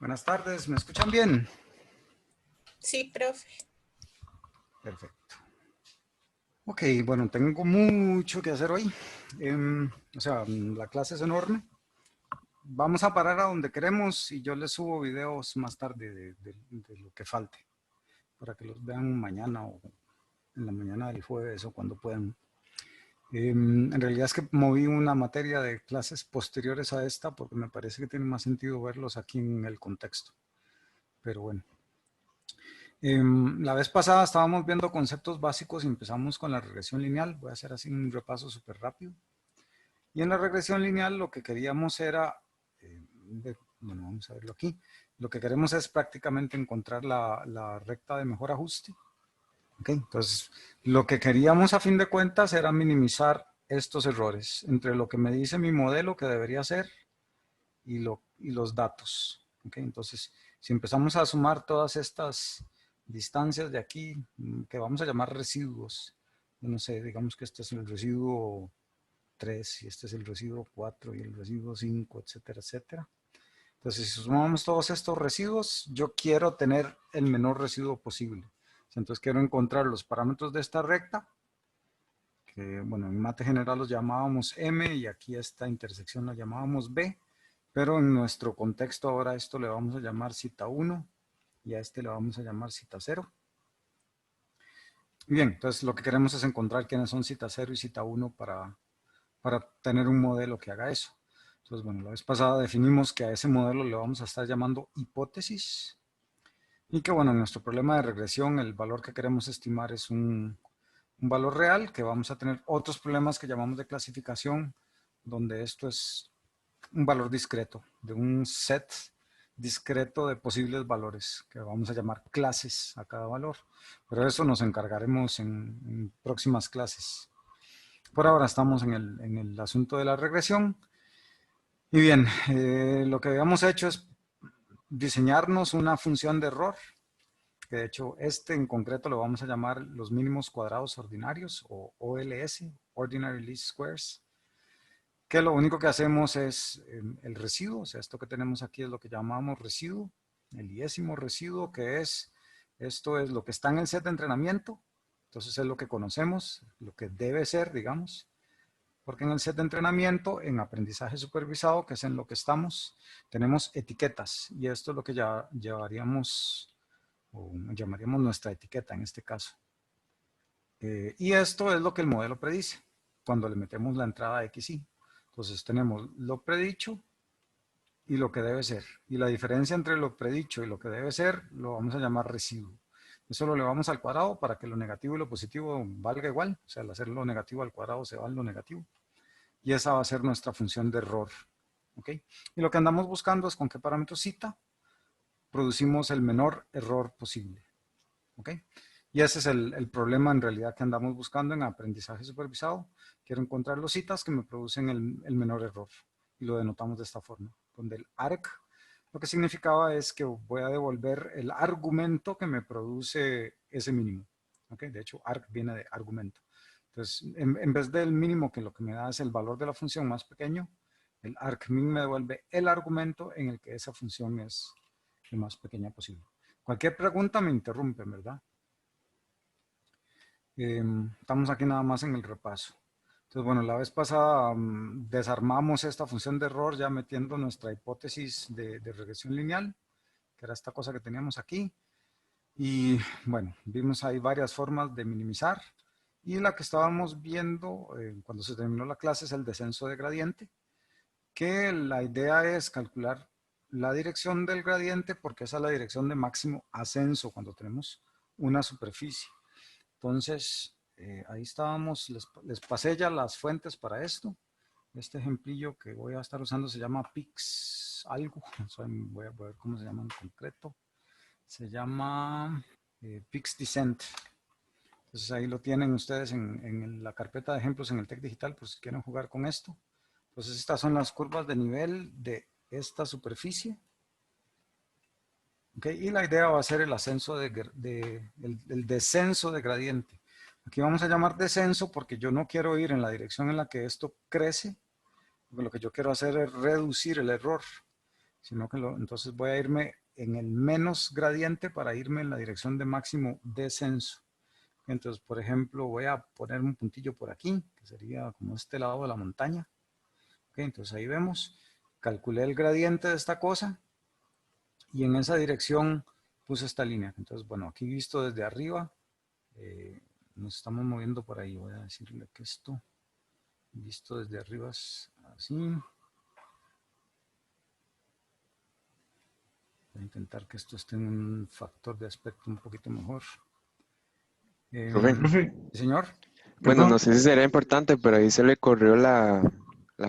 Buenas tardes, ¿me escuchan bien? Sí, profe. Perfecto. Ok, bueno, tengo mucho que hacer hoy. La clase es enorme. Vamos a parar a donde queremos y yo les subo videos más tarde de lo que falte, para que los vean mañana o en la mañana del jueves o cuando puedan. En realidad es que moví una materia de clases posteriores a esta porque me parece que tiene más sentido verlos aquí en el contexto. Pero bueno. La vez pasada estábamos viendo conceptos básicos y empezamos con la regresión lineal. Voy a hacer así un repaso súper rápido. Y en la regresión lineal lo que queríamos era, bueno, vamos a verlo aquí. Lo que queremos es prácticamente encontrar la recta de mejor ajuste. ¿Okay? Entonces, lo que queríamos a fin de cuentas era minimizar estos errores entre lo que me dice mi modelo que debería ser y los datos. ¿Okay? Entonces, si empezamos a sumar todas estas distancias de aquí, que vamos a llamar residuos, no sé, digamos que este es el residuo 3 y este es el residuo 4 y el residuo 5, etcétera, etcétera. Entonces, si sumamos todos estos residuos, yo quiero tener el menor residuo posible. Entonces, quiero encontrar los parámetros de esta recta, que, bueno, en mate general los llamábamos M y aquí esta intersección la llamábamos B, pero en nuestro contexto ahora a esto le vamos a llamar cita 1 y a este le vamos a llamar cita 0. Bien, entonces lo que queremos es encontrar quiénes son cita 0 y cita 1 para tener un modelo que haga eso. Entonces, bueno, la vez pasada definimos que a ese modelo le vamos a estar llamando hipótesis y que, bueno, en nuestro problema de regresión el valor que queremos estimar es un valor real, que vamos a tener otros problemas que llamamos de clasificación, donde esto es un valor discreto, de un set discreto de posibles valores, que vamos a llamar clases a cada valor. Pero de eso nos encargaremos en próximas clases. Por ahora estamos en el asunto de la regresión. Y bien, lo que habíamos hecho es diseñarnos una función de error, que de hecho este en concreto lo vamos a llamar los mínimos cuadrados ordinarios o OLS, Ordinary Least Squares, que lo único que hacemos es el residuo, o sea, esto que tenemos aquí es lo que llamamos residuo, el iésimo residuo, que es, esto es lo que está en el set de entrenamiento, entonces es lo que conocemos, lo que debe ser, digamos, porque en el set de entrenamiento, en aprendizaje supervisado, que es en lo que estamos, tenemos etiquetas, y esto es lo que ya llevaríamos, o llamaríamos nuestra etiqueta en este caso. Y esto es lo que el modelo predice, cuando le metemos la entrada XY. Entonces tenemos lo predicho y lo que debe ser. Y la diferencia entre lo predicho y lo que debe ser lo vamos a llamar residuo. Eso lo elevamos al cuadrado para que lo negativo y lo positivo valga igual. O sea, al hacer lo negativo al cuadrado se va en lo negativo. Y esa va a ser nuestra función de error. ¿Ok? Y lo que andamos buscando es con qué parámetro cita producimos el menor error posible. ¿Ok? Y ese es el problema en realidad que andamos buscando en aprendizaje supervisado. Quiero encontrar los citas que me producen el menor error. Y lo denotamos de esta forma, donde el arg lo que significaba es que voy a devolver el argumento que me produce ese mínimo. ¿Ok? De hecho, arg viene de argumento. Entonces, en vez del mínimo, que lo que me da es el valor de la función más pequeño, el argmin me devuelve el argumento en el que esa función es lo más pequeña posible. Cualquier pregunta me interrumpen, ¿verdad? Estamos aquí nada más en el repaso. Entonces, bueno, la vez pasada desarmamos esta función de error ya metiendo nuestra hipótesis de regresión lineal, que era esta cosa que teníamos aquí. Y bueno, vimos ahí varias formas de minimizar. Y la que estábamos viendo cuando se terminó la clase es el descenso de gradiente, que la idea es calcular la dirección del gradiente porque esa es la dirección de máximo ascenso cuando tenemos una superficie. Entonces, ahí estábamos, les pasé ya las fuentes para esto. Este ejemplillo que voy a estar usando se llama Pix algo, voy a ver cómo se llama en concreto. Se llama Pix Descent. Entonces ahí lo tienen ustedes en la carpeta de ejemplos en el TEC Digital por si quieren jugar con esto. Entonces estas son las curvas de nivel de esta superficie. ¿Okay? Y la idea va a ser el ascenso el descenso de gradiente. Aquí vamos a llamar descenso porque yo no quiero ir en la dirección en la que esto crece, porque lo que yo quiero hacer es reducir el error. sino que entonces voy a irme en el menos gradiente para irme en la dirección de máximo descenso. Entonces, por ejemplo, voy a poner un puntillo por aquí, que sería como este lado de la montaña. Entonces ahí vemos, calculé el gradiente de esta cosa y en esa dirección puse esta línea. Entonces, bueno, aquí visto desde arriba, nos estamos moviendo por ahí. Voy a decirle que esto, visto desde arriba, es así. Voy a intentar que esto esté en un factor de aspecto un poquito mejor. Profe, Señor. bueno, no Perdón. sé si será importante, pero ahí se le corrió la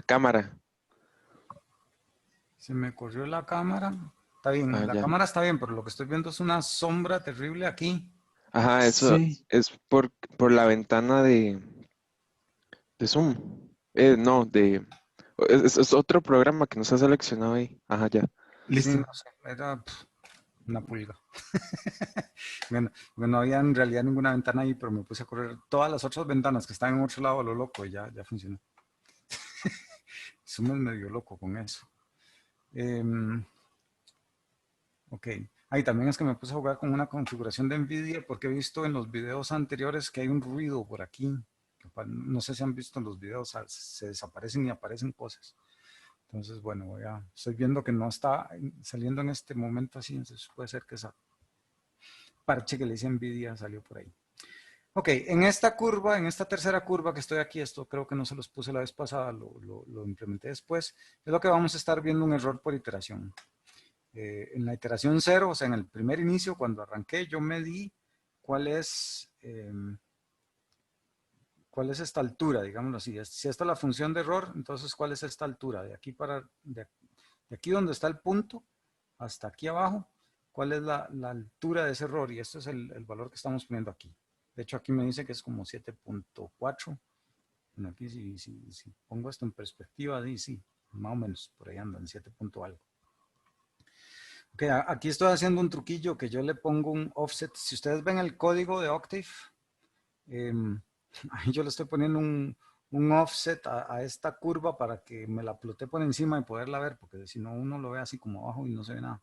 cámara. Se me corrió la cámara. Está bien, la Ya. cámara está bien, pero lo que estoy viendo es una sombra terrible aquí. Ajá, eso Sí, es por la ventana de Zoom. No, es otro programa que no se ha seleccionado ahí. Ajá, ya. Sí, listo. no sé, era una pulga. Bueno, no había en realidad ninguna ventana ahí, pero me puse a correr todas las otras ventanas que están en otro lado a lo loco y ya funcionó. Somos medio loco con eso. Ok. Ahí también es que me puse a jugar con una configuración de NVIDIA porque he visto en los videos anteriores que hay un ruido por aquí. No sé si han visto en los videos, se desaparecen y aparecen cosas. Entonces, bueno, estoy viendo que no está saliendo en este momento así, entonces puede ser que esa parche que le hice a NVIDIA salió por ahí. Ok, en esta curva, en esta tercera curva que estoy aquí, esto creo que no se los puse la vez pasada, lo implementé después, es lo que vamos a estar viendo un error por iteración. En la iteración 0, o sea, en el primer inicio, cuando arranqué, yo medí cuál es esta altura, digámoslo así. Si esta es la función de error, entonces ¿cuál es esta altura? De aquí donde está el punto hasta aquí abajo, ¿cuál es la altura de ese error? Y este es el valor que estamos poniendo aquí. De hecho, aquí me dice que es como 7.4. Bueno, aquí si pongo esto en perspectiva, sí, más o menos, por ahí anda, en 7 punto algo. Ok, aquí estoy haciendo un truquillo que yo le pongo un offset. Si ustedes ven el código de Octave, ahí yo le estoy poniendo un offset a esta curva para que me la plote por encima y poderla ver, porque si no uno lo ve así como abajo y no se ve nada.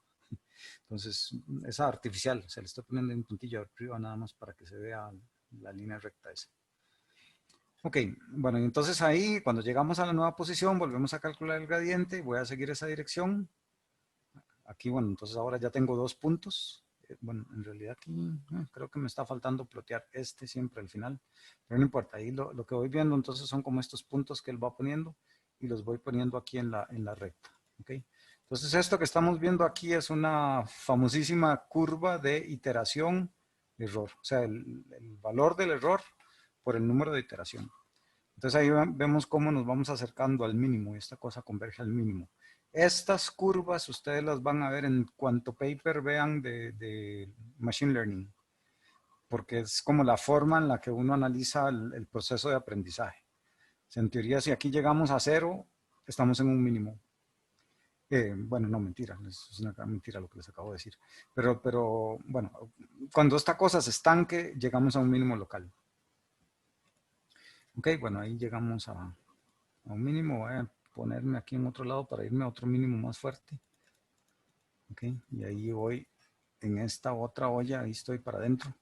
Entonces es artificial, se le estoy poniendo un puntillo arriba nada más para que se vea la línea recta esa. Ok, bueno, y entonces ahí cuando llegamos a la nueva posición volvemos a calcular el gradiente, voy a seguir esa dirección. Aquí, bueno, entonces ahora ya tengo 2 puntos. Bueno, en realidad aquí creo que me está faltando plotear siempre al final, pero no importa, ahí lo que voy viendo entonces son como estos puntos que él va poniendo y los voy poniendo aquí en la recta. ¿Okay? Entonces esto que estamos viendo aquí es una famosísima curva de iteración error, o sea, el valor del error por el número de iteración. Entonces ahí vemos cómo nos vamos acercando al mínimo y esta cosa converge al mínimo. Estas curvas ustedes las van a ver en cuanto paper vean de Machine Learning, porque es como la forma en la que uno analiza el proceso de aprendizaje. En teoría, si aquí llegamos a 0, estamos en un mínimo. Bueno, no, mentira, es una mentira lo que les acabo de decir. Pero bueno, cuando esta cosa se estanque, llegamos a un mínimo local. Ok, bueno, ahí llegamos a un mínimo. Voy a ponerme aquí en otro lado para irme a otro mínimo más fuerte. Ok, y ahí voy en esta otra olla, ahí estoy para adentro.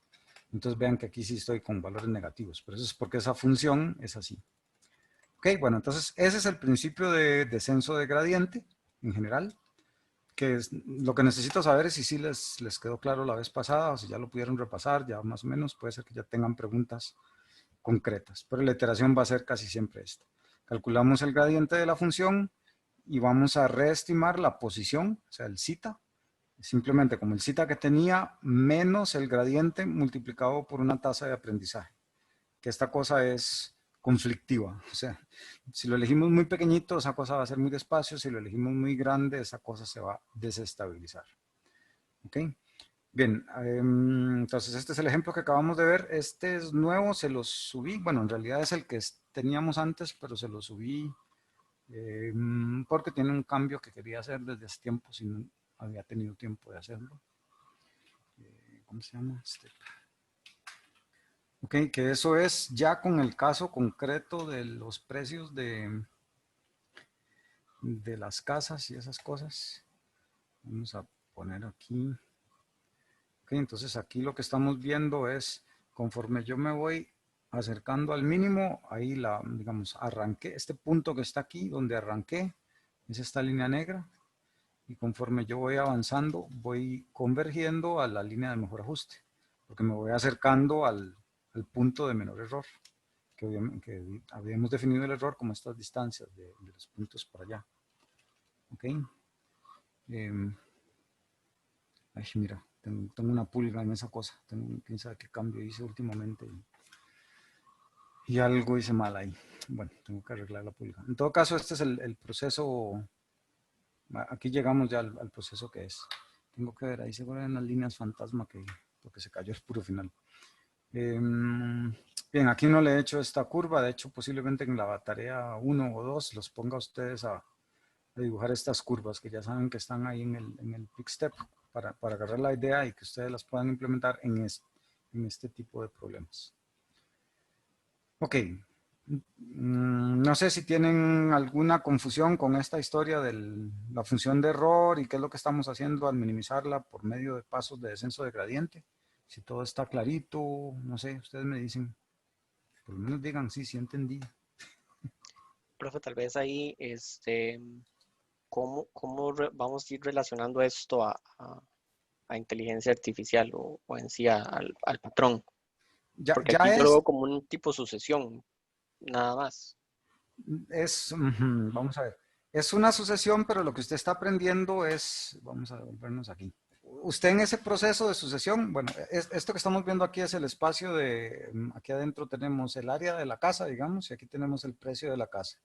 Entonces vean que aquí sí estoy con valores negativos, pero eso es porque esa función es así. Ok, bueno, entonces ese es el principio de descenso de gradiente en general, que es, lo que necesito saber es si sí les quedó claro la vez pasada o si ya lo pudieron repasar, ya más o menos, puede ser que ya tengan preguntas concretas, pero la iteración va a ser casi siempre esta. Calculamos el gradiente de la función y vamos a reestimar la posición, o sea, el zeta, simplemente como el zeta que tenía menos el gradiente multiplicado por una tasa de aprendizaje, que esta cosa es conflictiva, o sea, si lo elegimos muy pequeñito, esa cosa va a ser muy despacio, si lo elegimos muy grande, esa cosa se va a desestabilizar. ¿Ok? Bien, entonces este es el ejemplo que acabamos de ver. Este es nuevo, se lo subí. Bueno, en realidad es el que teníamos antes, pero se lo subí porque tiene un cambio que quería hacer desde hace tiempo, si no había tenido tiempo de hacerlo. ¿Cómo se llama? Ok, que eso es ya con el caso concreto de los precios de las casas y esas cosas. Vamos a poner aquí. Ok, entonces aquí lo que estamos viendo es, conforme yo me voy acercando al mínimo, ahí digamos, arranqué, este punto que está aquí, donde arranqué, es esta línea negra, y conforme yo voy avanzando, voy convergiendo a la línea de mejor ajuste, porque me voy acercando al punto de menor error, que habíamos definido el error como estas distancias de los puntos para allá. Ok. Ay, mira, tengo una pulga en esa cosa. Quién sabe qué cambio hice últimamente. Y algo hice mal ahí. Bueno, tengo que arreglar la pulga. En todo caso, este es el proceso. Aquí llegamos ya al proceso que es. Tengo que ver, ahí seguro hay unas líneas fantasma porque se cayó el puro final. Bien, aquí no le he hecho esta curva. De hecho, posiblemente en la tarea 1 o 2 los ponga a ustedes a dibujar estas curvas que ya saben que están ahí en el Quick Step para agarrar la idea y que ustedes las puedan implementar en este tipo de problemas. Ok. No sé si tienen alguna confusión con esta historia de la función de error y qué es lo que estamos haciendo al minimizarla por medio de pasos de descenso de gradiente. Si todo está clarito, no sé, ustedes me dicen, por lo menos digan, sí, sí entendí. Profe, tal vez ahí, vamos a ir relacionando esto a inteligencia artificial o en sí al patrón? Porque aquí yo lo veo como un tipo sucesión, nada más. Vamos a ver, es una sucesión, pero lo que usted está aprendiendo es, vamos a devolvernos aquí. Usted en ese proceso de sucesión, bueno, esto que estamos viendo aquí es el espacio aquí adentro tenemos el área de la casa, digamos, y aquí tenemos el precio de la casa.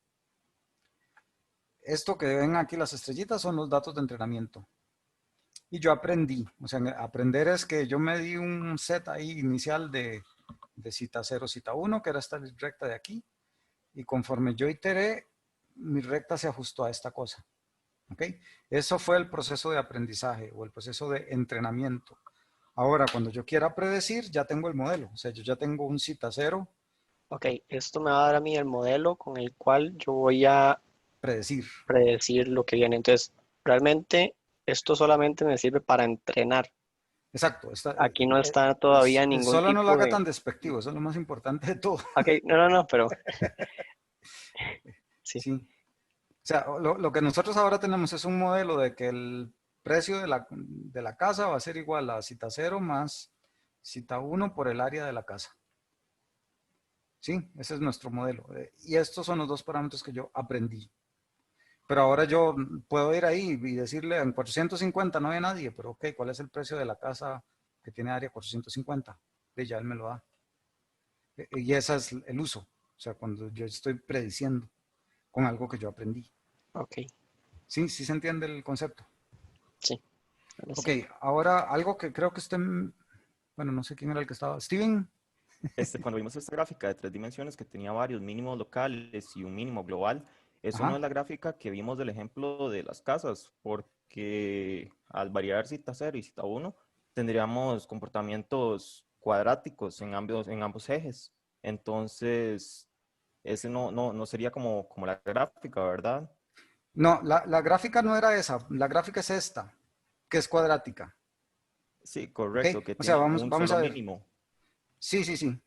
Esto que ven aquí las estrellitas son los datos de entrenamiento. Y yo aprendí, o sea, aprender es que yo me di un set ahí inicial de cita 0, cita 1, que era esta recta de aquí, y conforme yo iteré, mi recta se ajustó a esta cosa. ¿Ok? Eso fue el proceso de aprendizaje o el proceso de entrenamiento. Ahora, cuando yo quiera predecir, ya tengo el modelo. O sea, yo ya tengo un cita 0. Ok, esto me va a dar a mí el modelo con el cual yo voy a predecir lo que viene. Entonces, realmente esto solamente me sirve para entrenar. Exacto. Aquí no está todavía ningún solo no lo tipo haga de... tan despectivo, eso es lo más importante de todo. Ok, no, pero... sí. Sí. O sea, lo que nosotros ahora tenemos es un modelo de que el precio de la casa va a ser igual a cita 0 más cita 1 por el área de la casa. Sí, ese es nuestro modelo. Y estos son los dos parámetros que yo aprendí. Pero ahora yo puedo ir ahí y decirle en 450 no hay nadie, pero ok, ¿cuál es el precio de la casa que tiene área 450? Y ya él me lo da. Y ese es el uso. O sea, cuando yo estoy prediciendo con algo que yo aprendí. Ok. Sí, sí se entiende el concepto. Sí. Ok, ahora algo que creo que bueno, no sé quién era el que estaba. Steven. Cuando vimos esta gráfica de 3 dimensiones que tenía varios mínimos locales y un mínimo global, eso Ajá. no es la gráfica que vimos del ejemplo de las casas, porque al variar cita 0 y cita 1, tendríamos comportamientos cuadráticos en ambos ejes. Entonces, ese no sería como la gráfica, ¿verdad? No, la gráfica no era esa. La gráfica es esta, que es cuadrática. Sí, ¿Ok? correcto, que O sea, tiene un vamos solo a ver. mínimo. Sí, sí, sí.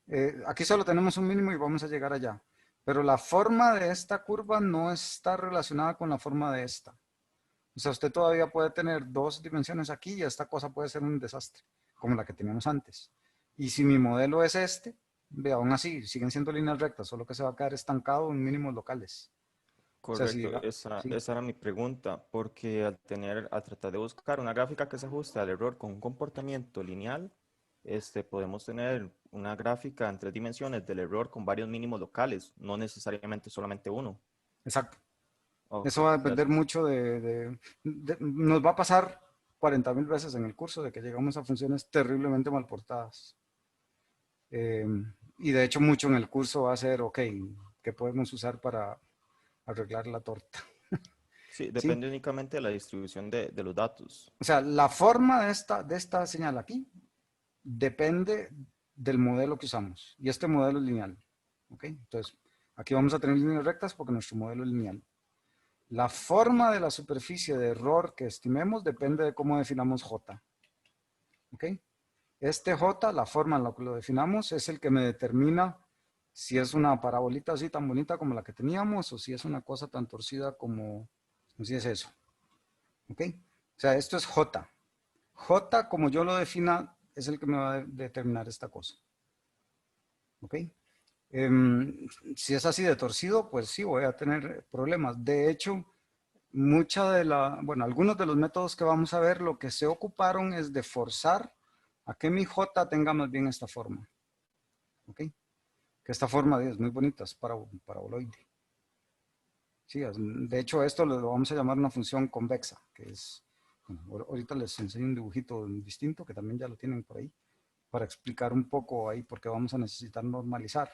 Aquí solo tenemos un mínimo y vamos a llegar allá. Pero la forma de esta curva no está relacionada con la forma de esta. O sea, usted todavía puede tener dos dimensiones aquí y esta cosa puede ser un desastre, como la que teníamos antes. Y si mi modelo es este, ve, aún así, siguen siendo líneas rectas, solo que se va a quedar estancado en mínimos locales. O sea, si Correcto, sí, esa era mi pregunta, porque al tratar de buscar una gráfica que se ajuste al error con un comportamiento lineal, podemos tener una gráfica en 3 dimensiones del error con varios mínimos locales, no necesariamente solamente uno. exacto. Ok, Eso va a depender gracias. mucho nos va a pasar 40.000 veces en el curso de que llegamos a funciones terriblemente mal portadas. Y de hecho mucho en el curso va a ser, ok, ¿qué podemos usar para arreglar la torta? Sí, ¿Sí? depende únicamente de la distribución de los datos. O sea, la forma de esta señal aquí depende del modelo que usamos. Y este modelo es lineal. ¿Ok? Entonces, aquí vamos a tener líneas rectas porque nuestro modelo es lineal. La forma de la superficie de error que estimemos depende de cómo definamos J. ¿Ok? Este J, la forma en la que lo definamos, es el que me determina si es una parabolita así tan bonita como la que teníamos o si es una cosa tan torcida como si es eso. ¿Ok? O sea, esto es J. J, como yo lo defina, es el que me va a determinar esta cosa. ¿Ok? Si es así de torcido, pues sí, voy a tener problemas. De hecho, algunos de los métodos que vamos a ver, lo que se ocuparon es de forzar a que mi J tenga más bien esta forma. ¿Ok? Que esta forma es muy bonita, es paraboloide. Sí, de hecho esto lo vamos a llamar una función convexa, que es, bueno, ahorita les enseño un dibujito distinto, que también ya lo tienen por ahí, para explicar un poco ahí por qué vamos a necesitar normalizar.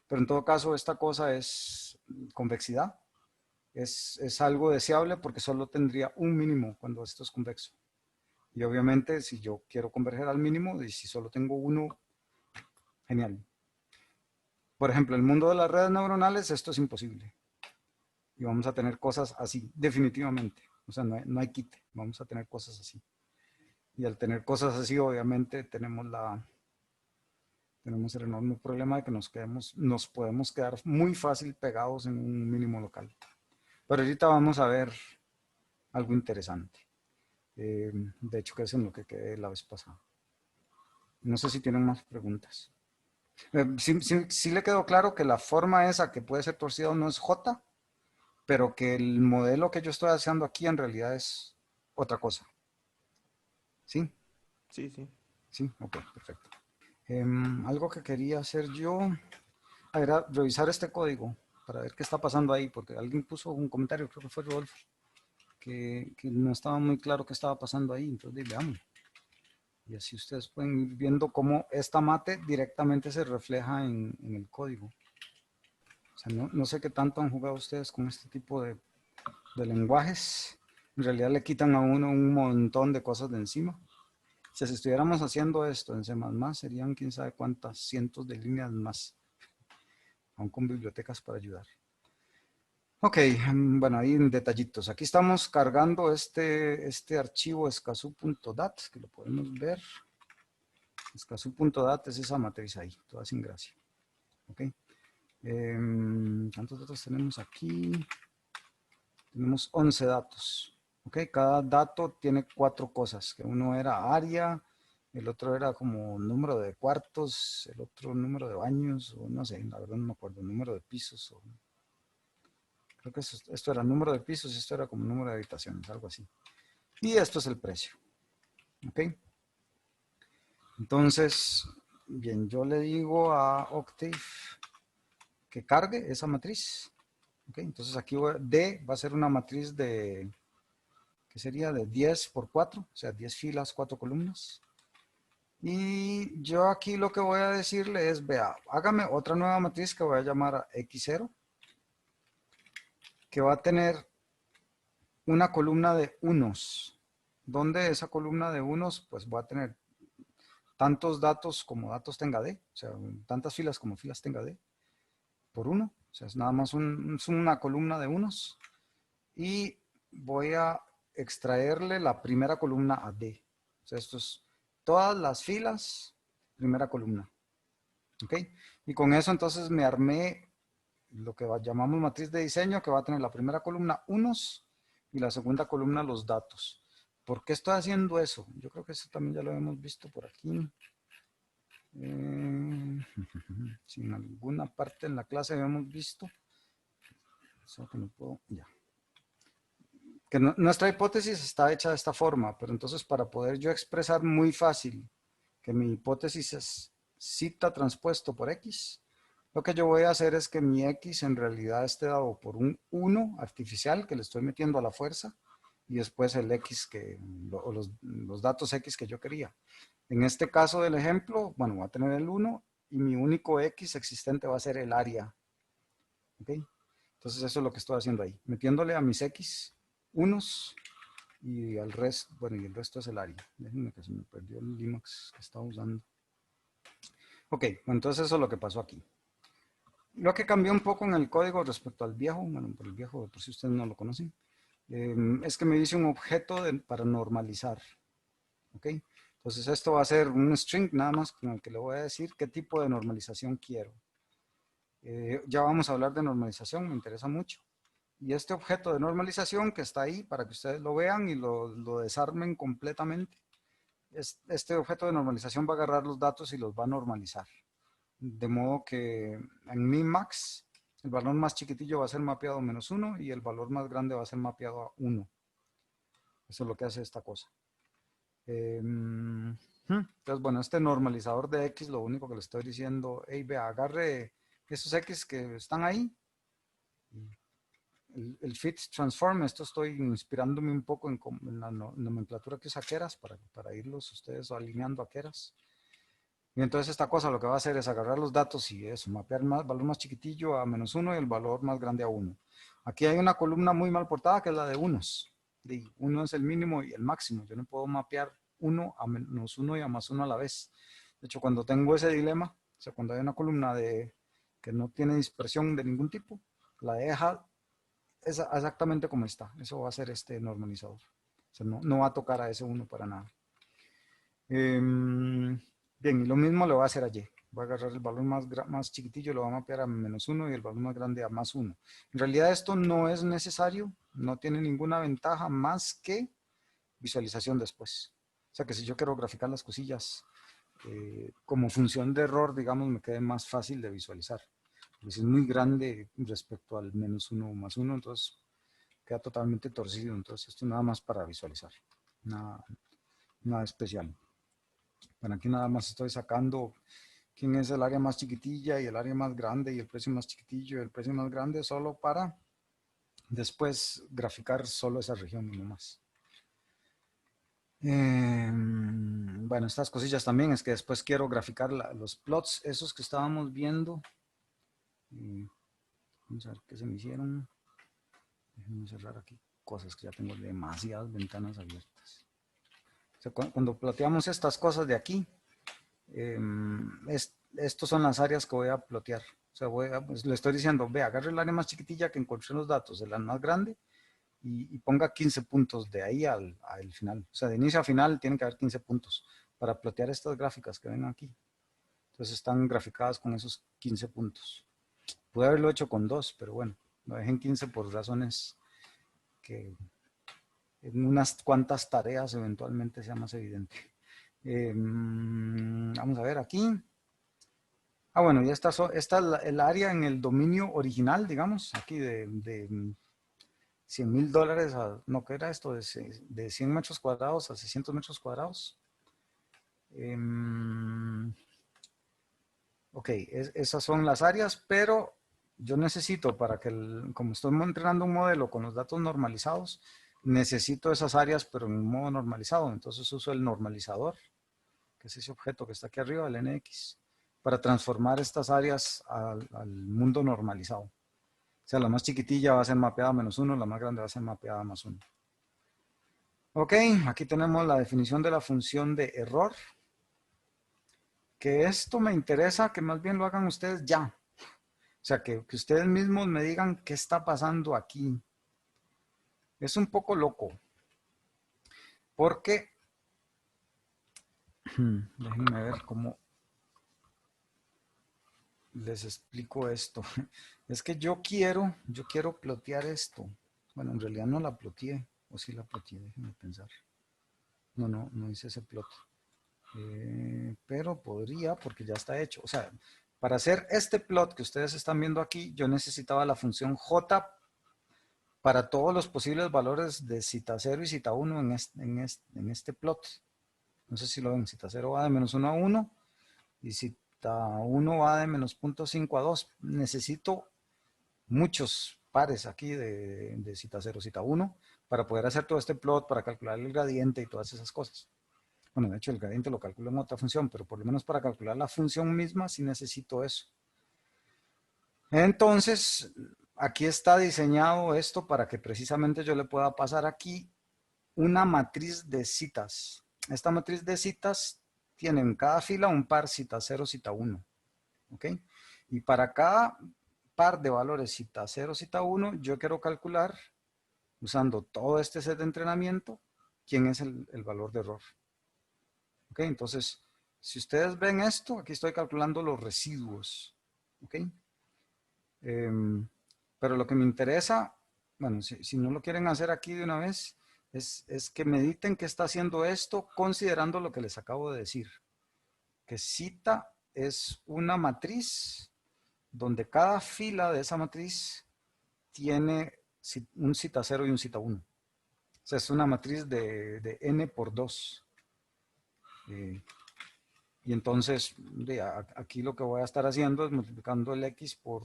Pero en todo caso, esta cosa es convexidad. Es algo deseable porque solo tendría un mínimo cuando esto es convexo. Y obviamente, si yo quiero converger al mínimo, y si solo tengo uno, genial. Por ejemplo, en el mundo de las redes neuronales, esto es imposible. Y vamos a tener cosas así, definitivamente. O sea, no hay quite, vamos a tener cosas así. Y al tener cosas así, obviamente, tenemos el enorme problema de que nos podemos quedar muy fácil pegados en un mínimo local. Pero ahorita vamos a ver algo interesante. De hecho, que es en lo que quedé la vez pasada. No sé si tienen más preguntas. Sí le quedó claro que la forma esa que puede ser torcida no es J, pero que el modelo que yo estoy haciendo aquí en realidad es otra cosa. ¿Sí? Sí, sí. Sí, ok, perfecto. Algo que quería hacer yo era revisar este código para ver qué está pasando ahí, porque alguien puso un comentario, creo que fue Rodolfo, que no estaba muy claro qué estaba pasando ahí, entonces veamos. Y así ustedes pueden ir viendo cómo esta mate directamente se refleja en el código. O sea, no sé qué tanto han jugado ustedes con este tipo de lenguajes. En realidad le quitan a uno un montón de cosas de encima. O sea, si estuviéramos haciendo esto en C++, serían quién sabe cuántas cientos de líneas más, aún con bibliotecas para ayudar. Ok, bueno, ahí en detallitos. Aquí estamos cargando este archivo escazú.dat, que lo podemos ver. Escazú.dat es esa matriz ahí, toda sin gracia. Ok. ¿Cuántos datos tenemos aquí? Tenemos 11 datos. Ok, cada dato tiene 4 cosas, que uno era área, el otro era como número de cuartos, el otro número de baños, o no sé, la verdad no me acuerdo, número de pisos. Creo que esto era número de pisos y esto era como número de habitaciones, algo así. Y esto es el precio. Ok. Entonces, bien, yo le digo a Octave que cargue esa matriz. Ok, entonces aquí D va a ser una matriz de, que sería de 10 por 4, o sea, 10 filas, 4 columnas. Y yo aquí lo que voy a decirle es, vea, hágame otra nueva matriz que voy a llamar a X0, que va a tener una columna de unos, donde esa columna de unos, pues va a tener tantos datos como datos tenga D, o sea, tantas filas como filas tenga D, por 1, o sea, es nada más una columna de unos, y voy a extraerle la primera columna a D, o sea, esto es todas las filas, primera columna, ¿ok? Y con eso entonces me armé lo que llamamos matriz de diseño, que va a tener la primera columna unos y la segunda columna los datos. ¿Por qué estoy haciendo eso? Yo creo que eso también ya lo hemos visto por aquí. Si en alguna parte en la clase habíamos visto, eso que no puedo, ya. Que nuestra hipótesis está hecha de esta forma, pero entonces para poder yo expresar muy fácil que mi hipótesis es zeta transpuesto por X, lo que yo voy a hacer es que mi X en realidad esté dado por un 1 artificial que le estoy metiendo a la fuerza y después el X o los datos X que yo quería. En este caso del ejemplo, bueno, voy a tener el 1 y mi único X existente va a ser el área. ¿Ok? Entonces eso es lo que estoy haciendo ahí, metiéndole a mis X unos y al resto, bueno, y el resto es el área. Déjenme que se me perdió el Linux que estaba usando. Ok, entonces eso es lo que pasó aquí. Lo que cambió un poco en el código respecto al viejo, bueno, por el viejo, por si ustedes no lo conocen, es que me dice un objeto para normalizar. ¿Ok? Entonces esto va a ser un string nada más con el que le voy a decir qué tipo de normalización quiero. Ya vamos a hablar de normalización, me interesa mucho. Y este objeto de normalización que está ahí para que ustedes lo vean y lo desarmen completamente, este objeto de normalización va a agarrar los datos y los va a normalizar. De modo que en min-max el valor más chiquitillo va a ser mapeado a -1 y el valor más grande va a ser mapeado a 1. Eso es lo que hace esta cosa. Entonces, bueno, este normalizador de X, lo único que le estoy diciendo, hey, vea, agarre esos X que están ahí. El fit transform, esto estoy inspirándome un poco en la nomenclatura que usa Keras para irlos ustedes alineando a Keras. Y entonces esta cosa lo que va a hacer es agarrar los datos y eso, mapear el valor más chiquitillo a -1 y el valor más grande a 1. Aquí hay una columna muy mal portada que es la de unos. 1 es el mínimo y el máximo. Yo no puedo mapear 1 a -1 y a +1 a la vez. De hecho, cuando tengo ese dilema, o sea, cuando hay una columna que no tiene dispersión de ningún tipo, la deja exactamente como está. Eso va a ser este normalizador. O sea, no va a tocar a ese 1 para nada. Bien, y lo mismo le va a hacer a Y. Va a agarrar el valor más chiquitillo, lo va a mapear a -1 y el valor más grande a +1. En realidad esto no es necesario, no tiene ninguna ventaja más que visualización después. O sea que si yo quiero graficar las cosillas como función de error, digamos, me quede más fácil de visualizar. Porque si es muy grande respecto al -1 o +1, entonces queda totalmente torcido. Entonces esto es nada más para visualizar, nada especial. Bueno, aquí nada más estoy sacando quién es el área más chiquitilla y el área más grande y el precio más chiquitillo y el precio más grande solo para después graficar solo esa región y no más. Bueno, estas cosillas también es que después quiero graficar los plots, esos que estábamos viendo. Vamos a ver qué se me hicieron. Déjenme cerrar aquí cosas que ya tengo demasiadas ventanas abiertas. O sea, cuando ploteamos estas cosas de aquí, estas son las áreas que voy a plotear. O sea, pues, le estoy diciendo, ve, agarre el área más chiquitilla que encontré en los datos, de la más grande, y ponga 15 puntos de ahí al final. O sea, de inicio a final tienen que haber 15 puntos para plotear estas gráficas que ven aquí. Entonces están graficadas con esos 15 puntos. Pude haberlo hecho con 2, pero bueno, lo dejé en 15 por razones que en unas cuantas tareas eventualmente sea más evidente. Vamos a ver aquí. Bueno, ya está el área en el dominio original, digamos, aquí de $100,000 no, ¿qué era esto? De 100 metros cuadrados a 600 metros cuadrados. Ok, esas son las áreas, pero yo necesito para que, como estoy entrenando un modelo con los datos normalizados, necesito esas áreas, pero en un modo normalizado. Entonces uso el normalizador, que es ese objeto que está aquí arriba, el NX, para transformar estas áreas al mundo normalizado. O sea, la más chiquitilla va a ser mapeada a -1, la más grande va a ser mapeada a +1. Ok, aquí tenemos la definición de la función de error. Que esto me interesa que más bien lo hagan ustedes ya. O sea, que ustedes mismos me digan qué está pasando aquí. Es un poco loco. Porque, déjenme ver cómo les explico esto. Es que yo quiero plotear esto. Bueno, en realidad no la ploteé. O sí la ploteé, déjenme pensar. No hice ese plot. Pero podría porque ya está hecho. O sea, para hacer este plot que ustedes están viendo aquí, yo necesitaba la función J para todos los posibles valores de cita 0 y cita 1 en este plot. No sé si lo ven, cita 0 va de -1 a 1 y cita 1 va de -0.5 a 2. Necesito muchos pares aquí de cita 0, cita 1 para poder hacer todo este plot, para calcular el gradiente y todas esas cosas. Bueno, de hecho el gradiente lo calculo en otra función, pero por lo menos para calcular la función misma sí necesito eso. Entonces, aquí está diseñado esto para que precisamente yo le pueda pasar aquí una matriz de citas. Esta matriz de citas tiene en cada fila un par cita 0, cita 1. ¿Ok? Y para cada par de valores cita 0, cita 1, yo quiero calcular, usando todo este set de entrenamiento, quién es el valor de error. ¿Ok? Entonces, si ustedes ven esto, aquí estoy calculando los residuos. ¿Ok? Pero lo que me interesa, bueno, si no lo quieren hacer aquí de una vez, es que mediten que está haciendo esto considerando lo que les acabo de decir. Que cita es una matriz donde cada fila de esa matriz tiene un cita 0 y un cita 1. O sea, es una matriz de n por 2. Y entonces, aquí lo que voy a estar haciendo es multiplicando el x por,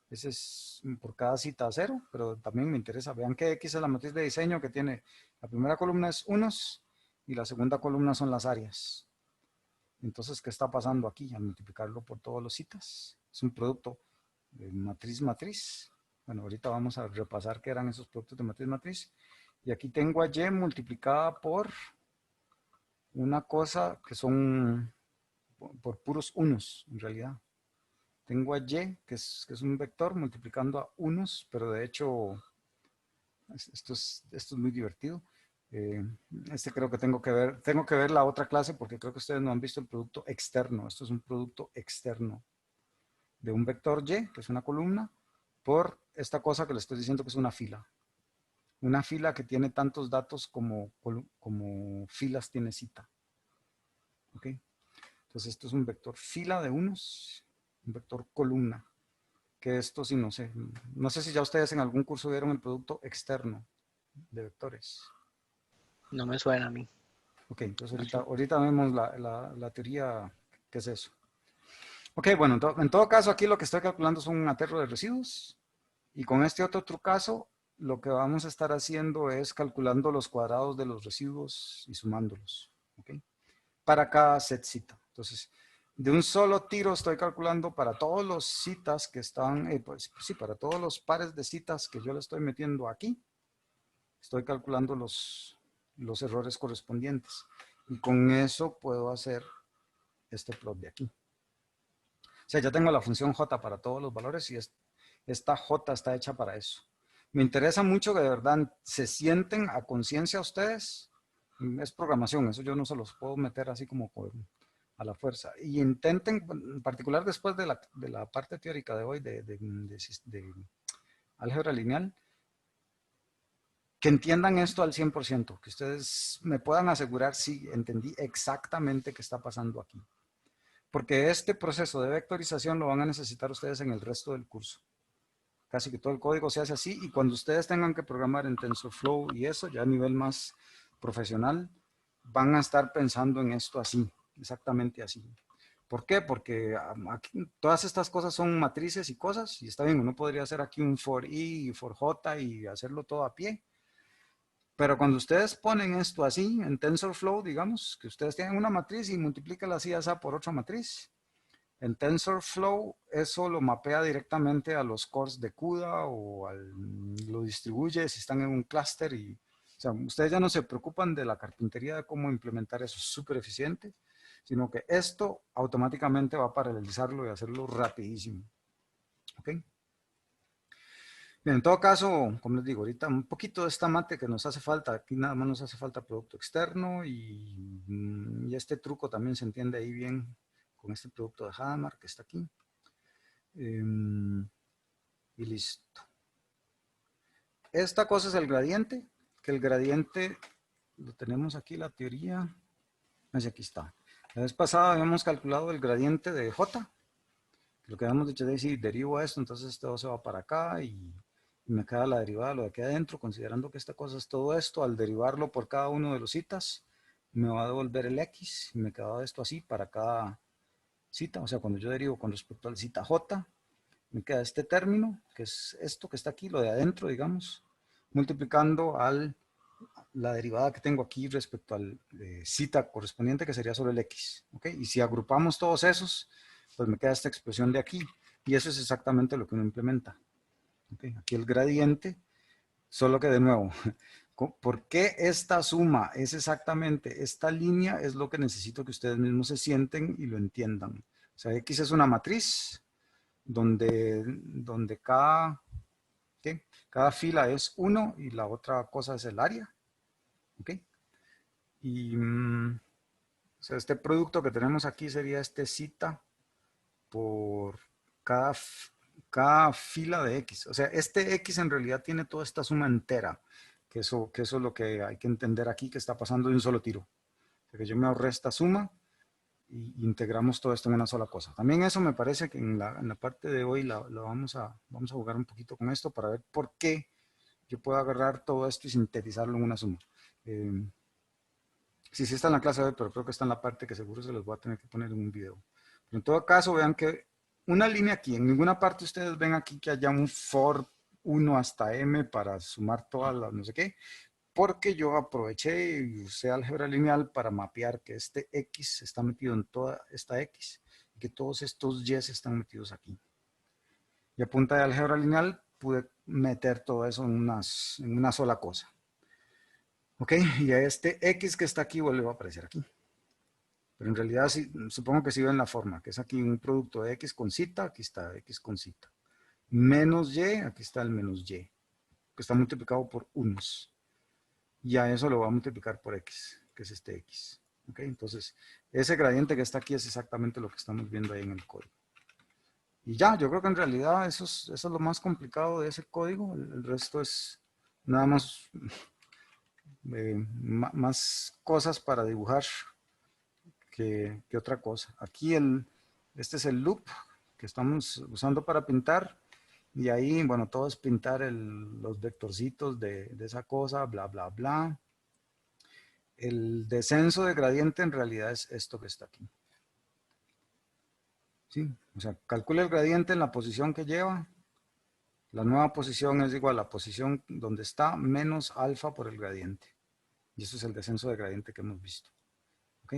ese es por cada cita 0, pero también me interesa, vean que x es la matriz de diseño que tiene, la primera columna es unos y la segunda columna son las áreas. Entonces, ¿qué está pasando aquí al multiplicarlo por todos los citas? Es un producto de matriz-matriz. Bueno, ahorita vamos a repasar qué eran esos productos de matriz-matriz. Y aquí tengo a y multiplicada por una cosa que son por puros unos, en realidad. Tengo a y, que es un vector, multiplicando a unos, pero de hecho, esto es muy divertido. Creo que tengo que ver la otra clase porque creo que ustedes no han visto el producto externo. Esto es un producto externo de un vector y, que es una columna, por esta cosa que les estoy diciendo que es una fila. Una fila que tiene tantos datos como filas tiene cita. ¿Ok? Entonces esto es un vector fila de unos, un vector columna. Que esto sí no sé. No sé si ya ustedes en algún curso vieron el producto externo de vectores. No me suena a mí. Ok, entonces ahorita vemos la teoría, ¿qué es eso? Ok, bueno, en todo caso aquí lo que estoy calculando es un aterro de residuos y con este otro trucazo lo que vamos a estar haciendo es calculando los cuadrados de los residuos y sumándolos, ¿ok? Para cada set cita. Entonces, de un solo tiro estoy calculando para todos los citas que están, para todos los pares de citas que yo le estoy metiendo aquí, estoy calculando los errores correspondientes. Y con eso puedo hacer este plot de aquí. O sea, ya tengo la función j para todos los valores y esta j está hecha para eso. Me interesa mucho que de verdad se sienten a conciencia ustedes. Es programación, eso yo no se los puedo meter así como a la fuerza. Y intenten, en particular después de la parte teórica de hoy de álgebra lineal, que entiendan esto al 100%, que ustedes me puedan asegurar si entendí exactamente qué está pasando aquí. Porque este proceso de vectorización lo van a necesitar ustedes en el resto del curso. Casi que todo el código se hace así y cuando ustedes tengan que programar en TensorFlow y eso, ya a nivel más profesional, van a estar pensando en esto así, exactamente así. ¿Por qué? Porque aquí, todas estas cosas son matrices y cosas, y está bien, uno podría hacer aquí un for i y for j y hacerlo todo a pie. Pero cuando ustedes ponen esto así, en TensorFlow, digamos, que ustedes tienen una matriz y multiplican así esa por otra matriz, en TensorFlow eso lo mapea directamente a los cores de CUDA o lo distribuye si están en un clúster y, o sea, ustedes ya no se preocupan de la carpintería de cómo implementar eso súper eficiente, sino que esto automáticamente va a paralelizarlo y hacerlo rapidísimo. ¿Ok? Bien, en todo caso, como les digo, ahorita un poquito de esta mate que nos hace falta, aquí nada más nos hace falta producto externo y este truco también se entiende ahí bien con este producto de Hadamard que está aquí. Y listo. Esta cosa es el gradiente, que el gradiente lo tenemos aquí, la teoría. Aquí está. La vez pasada habíamos calculado el gradiente de J. Lo que habíamos dicho es si derivo a esto, entonces esto se va para acá y me queda la derivada de lo de aquí adentro, considerando que esta cosa es todo esto, al derivarlo por cada uno de los citas, me va a devolver el X, y me queda esto así para cada cita, o sea, cuando yo derivo con respecto al cita J, me queda este término, que es esto que está aquí, lo de adentro, digamos, multiplicando la derivada que tengo aquí respecto al cita correspondiente, que sería sobre el X, ¿ok? Y si agrupamos todos esos, pues me queda esta expresión de aquí, y eso es exactamente lo que uno implementa. ¿Okay? Aquí el gradiente, solo que de nuevo, ¿por qué esta suma es exactamente esta línea? Es lo que necesito que ustedes mismos se sienten y lo entiendan. O sea, X es una matriz donde cada fila es 1 y la otra cosa es el área. ¿Ok? Y o sea, este producto que tenemos aquí sería este cita por cada fila de X. O sea, este X en realidad tiene toda esta suma entera, que eso es lo que hay que entender aquí, que está pasando de un solo tiro. O sea, que yo me ahorré esta suma y integramos todo esto en una sola cosa. También eso me parece que en la parte de hoy vamos a jugar un poquito con esto para ver por qué yo puedo agarrar todo esto y sintetizarlo en una suma. Sí, sí está en la clase de hoy, pero creo que está en la parte que seguro se los voy a tener que poner en un video. Pero en todo caso, vean que una línea aquí, en ninguna parte ustedes ven aquí que haya un for 1 hasta m para sumar todas las no sé qué, porque yo aproveché y usé álgebra lineal para mapear que este x está metido en toda esta x y que todos estos y están metidos aquí. Y a punta de álgebra lineal pude meter todo eso en una sola cosa. Ok, y a este x que está aquí vuelve a aparecer aquí. Pero en realidad sí, supongo que sí ven la forma, que es aquí un producto de x con cita, aquí está x con cita. Menos y, aquí está el menos y, que está multiplicado por unos. Y a eso lo va a multiplicar por x, que es este x. ¿Ok? Entonces, ese gradiente que está aquí es exactamente lo que estamos viendo ahí en el código. Y ya, yo creo que en realidad eso es lo más complicado de ese código. El resto es nada más, más cosas para dibujar que otra cosa. Aquí este es el loop que estamos usando para pintar. Y ahí, bueno, todo es pintar los vectorcitos de esa cosa, bla, bla, bla. El descenso de gradiente en realidad es esto que está aquí. ¿Sí? O sea, calcula el gradiente en la posición que lleva. La nueva posición es igual a la posición donde está menos alfa por el gradiente. Y eso es el descenso de gradiente que hemos visto. ¿Ok?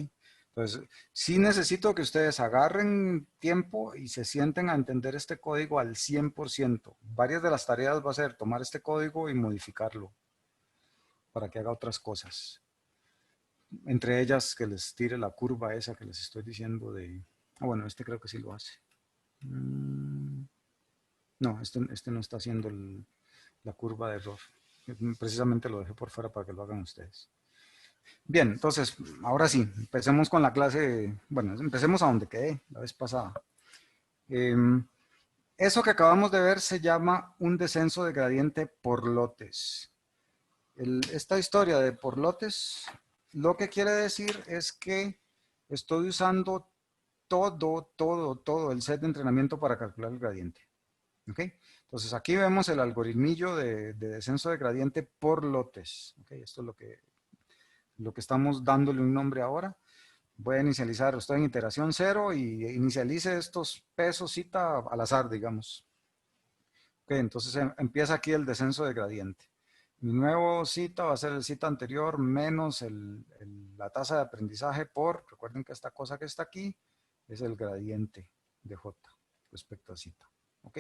Entonces, sí necesito que ustedes agarren tiempo y se sienten a entender este código al 100%. Varias de las tareas va a ser tomar este código y modificarlo para que haga otras cosas. Entre ellas que les tire la curva esa que les estoy diciendo de... bueno, este creo que sí lo hace. No, este no está haciendo la curva de error. Precisamente lo dejé por fuera para que lo hagan ustedes. Bien, entonces, ahora sí, empecemos con la clase. Bueno, empecemos a donde quedé la vez pasada. Eso que acabamos de ver se llama un descenso de gradiente por lotes. Esta historia de por lotes, lo que quiere decir es que estoy usando todo el set de entrenamiento para calcular el gradiente. ¿Ok? Entonces aquí vemos el algoritmillo de descenso de gradiente por lotes. ¿Ok? Esto es lo que estamos dándole un nombre ahora. Voy a inicializar, estoy en iteración 0 y inicialice estos pesos cita al azar, digamos. Ok, entonces empieza aquí el descenso de gradiente. Mi nuevo cita va a ser el cita anterior menos la tasa de aprendizaje por, recuerden que esta cosa que está aquí es el gradiente de J respecto a cita. ¿Ok?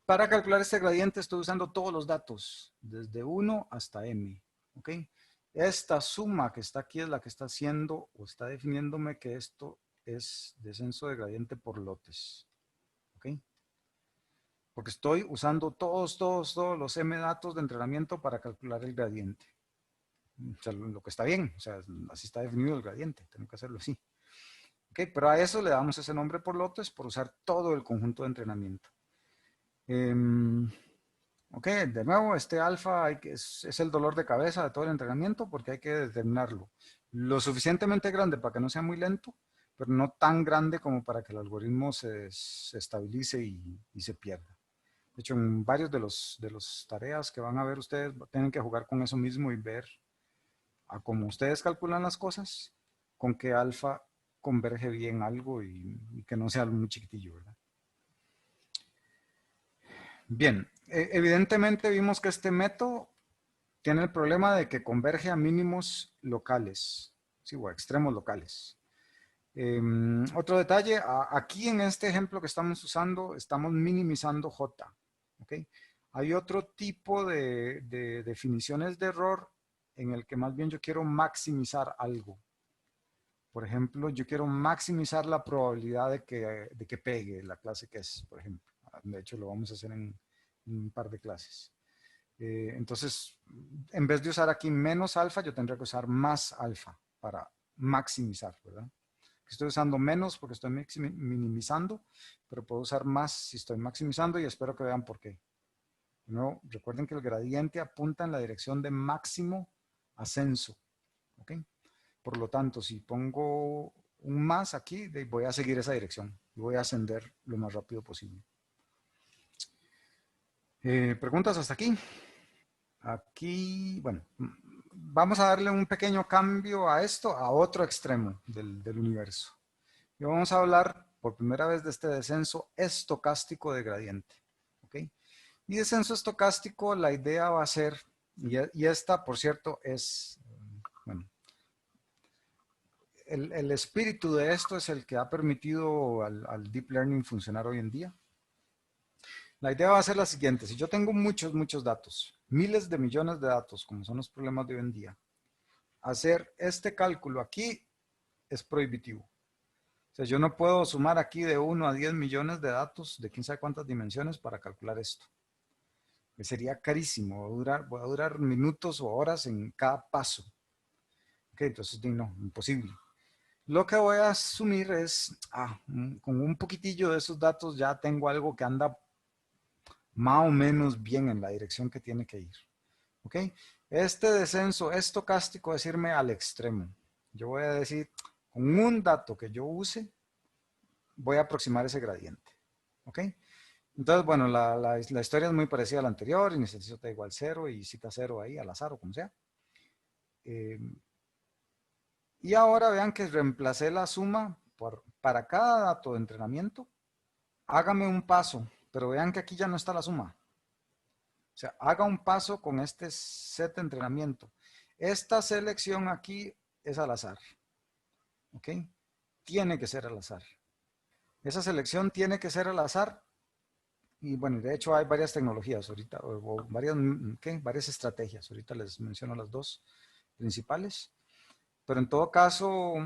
Para calcular este gradiente estoy usando todos los datos, desde 1 hasta m. ¿Ok? Esta suma que está aquí es la que está haciendo o está definiéndome que esto es descenso de gradiente por lotes. ¿Ok? Porque estoy usando todos los m datos de entrenamiento para calcular el gradiente. O sea, lo que está bien, o sea, así está definido el gradiente, tengo que hacerlo así. ¿Ok? Pero a eso le damos ese nombre por lotes por usar todo el conjunto de entrenamiento. Ok, de nuevo, este alfa es el dolor de cabeza de todo el entrenamiento porque hay que determinarlo lo suficientemente grande para que no sea muy lento, pero no tan grande como para que el algoritmo se estabilice y se pierda. De hecho, en varios de los tareas que van a ver ustedes, tienen que jugar con eso mismo y ver a cómo ustedes calculan las cosas, con qué alfa converge bien algo y que no sea algo muy chiquitillo, ¿verdad? Bien, evidentemente vimos que este método tiene el problema de que converge a mínimos locales, sí, o a extremos locales. Otro detalle, aquí en este ejemplo que estamos usando, estamos minimizando J. ¿Okay? Hay otro tipo de definiciones de error en el que más bien yo quiero maximizar algo. Por ejemplo, yo quiero maximizar la probabilidad de que pegue la clase que es, por ejemplo. De hecho, lo vamos a hacer en un par de clases. Entonces, en vez de usar aquí menos alfa, yo tendría que usar más alfa para maximizar, ¿verdad? Estoy usando menos porque estoy minimizando, pero puedo usar más si estoy maximizando y espero que vean por qué. No, recuerden que el gradiente apunta en la dirección de máximo ascenso. ¿Ok? Por lo tanto, si pongo un más aquí, voy a seguir esa dirección y voy a ascender lo más rápido posible. ¿Preguntas hasta aquí? Aquí, bueno, vamos a darle un pequeño cambio a esto, a otro extremo del universo. Y vamos a hablar por primera vez de este descenso estocástico de gradiente. ¿Ok? Y descenso estocástico, la idea va a ser, y esta, por cierto, es, bueno, el espíritu de esto es el que ha permitido al Deep Learning funcionar hoy en día. La idea va a ser la siguiente: si yo tengo muchos datos, miles de millones de datos, como son los problemas de hoy en día, hacer este cálculo aquí es prohibitivo. O sea, yo no puedo sumar aquí de 1 a 10 millones de datos de quién sabe cuántas dimensiones para calcular esto. Que sería carísimo, voy a durar minutos o horas en cada paso. Ok, entonces no, imposible. Lo que voy a asumir es, con un poquitillo de esos datos ya tengo algo que anda más o menos bien en la dirección que tiene que ir. ¿Ok? Este descenso estocástico es irme al extremo. Yo voy a decir, con un dato que yo use, voy a aproximar ese gradiente. ¿Ok? Entonces, bueno, la historia es muy parecida a la anterior: inicializo t igual 0 y cita 0 ahí al azar o como sea. Y ahora vean que reemplacé la suma para cada dato de entrenamiento. Hágame un paso, pero vean que aquí ya no está la suma. O sea, haga un paso con este set de entrenamiento. Esta selección aquí es al azar. ¿Ok? Tiene que ser al azar. Esa selección tiene que ser al azar. Y bueno, de hecho hay varias tecnologías ahorita, o varias estrategias. Ahorita les menciono las dos principales. Pero en todo caso,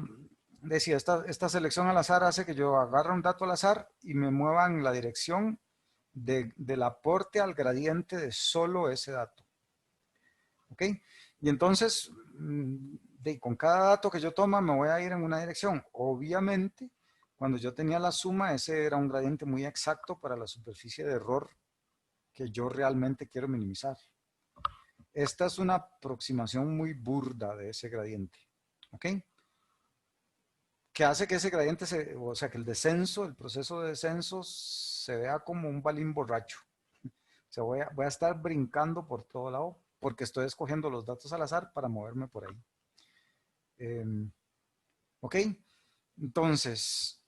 decía, esta selección al azar hace que yo agarre un dato al azar y me mueva en la dirección del aporte al gradiente de solo ese dato. ¿Ok? Y entonces, con cada dato que yo toma me voy a ir en una dirección. Obviamente, cuando yo tenía la suma, ese era un gradiente muy exacto para la superficie de error que yo realmente quiero minimizar. Esta es una aproximación muy burda de ese gradiente. ¿Ok? Que hace que ese gradiente, o sea, que el descenso, el proceso de descenso se vea como un balín borracho. O sea, voy a estar brincando por todo lado porque estoy escogiendo los datos al azar para moverme por ahí. ¿Ok? Entonces,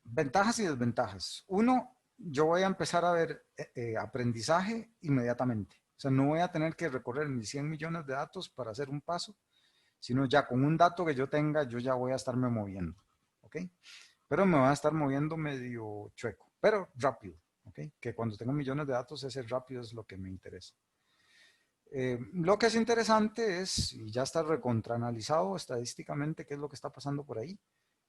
ventajas y desventajas. Uno, yo voy a empezar a ver aprendizaje inmediatamente. O sea, no voy a tener que recorrer mis 100 millones de datos para hacer un paso, sino ya con un dato que yo tenga, yo ya voy a estarme moviendo. ¿Ok? Pero me va a estar moviendo medio chueco, pero rápido. ¿Ok? Que cuando tengo millones de datos, ese rápido es lo que me interesa. Lo que es interesante es, y ya está recontraanalizado estadísticamente qué es lo que está pasando por ahí,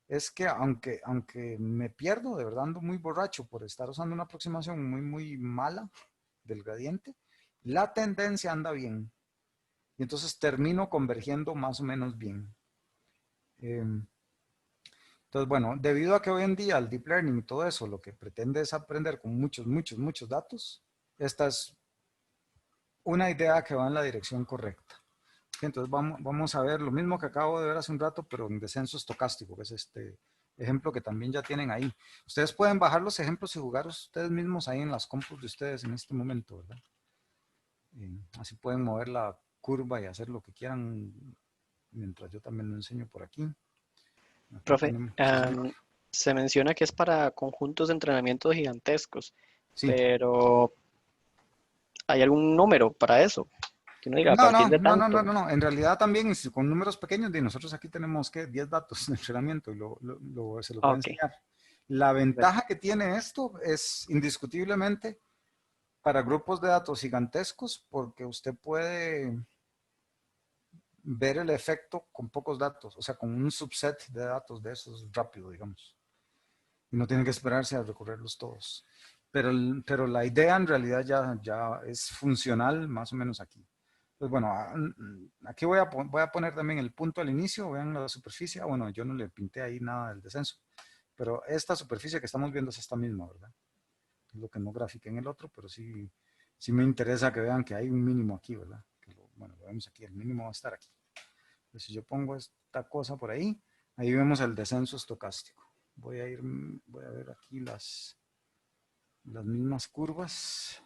es que aunque me pierdo, de verdad ando muy borracho por estar usando una aproximación muy mala del gradiente, la tendencia anda bien. Y entonces termino convergiendo más o menos bien. Entonces, bueno, debido a que hoy en día el Deep Learning y todo eso, lo que pretende es aprender con muchos datos, esta es una idea que va en la dirección correcta. Entonces vamos a ver lo mismo que acabo de ver hace un rato, pero en descenso estocástico, que es este ejemplo que también ya tienen ahí. Ustedes pueden bajar los ejemplos y jugar ustedes mismos ahí en las compus de ustedes en este momento, ¿verdad? Así pueden mover la curva y hacer lo que quieran, mientras yo también lo enseño por aquí. Profe, se menciona que es para conjuntos de entrenamiento gigantescos, sí. Pero ¿hay algún número para eso? Que uno diga, no, en realidad también con números pequeños, de nosotros aquí tenemos que 10 datos de entrenamiento y se los voy a enseñar. La ventaja que tiene esto es indiscutiblemente para grupos de datos gigantescos, porque usted puede ver el efecto con pocos datos, o sea, con un subset de datos de esos rápido, digamos. Y no tienen que esperarse a recorrerlos todos. Pero la idea en realidad ya es funcional más o menos aquí. Pues bueno, aquí voy a poner también el punto al inicio, vean la superficie. Bueno, yo no le pinté ahí nada del descenso, pero esta superficie que estamos viendo es esta misma, ¿verdad? Es lo que no grafiqué en el otro, pero sí me interesa que vean que hay un mínimo aquí, ¿verdad? Bueno, lo vemos aquí, el mínimo va a estar aquí. Entonces, si yo pongo esta cosa por ahí, ahí vemos el descenso estocástico. Voy a ver aquí las mismas curvas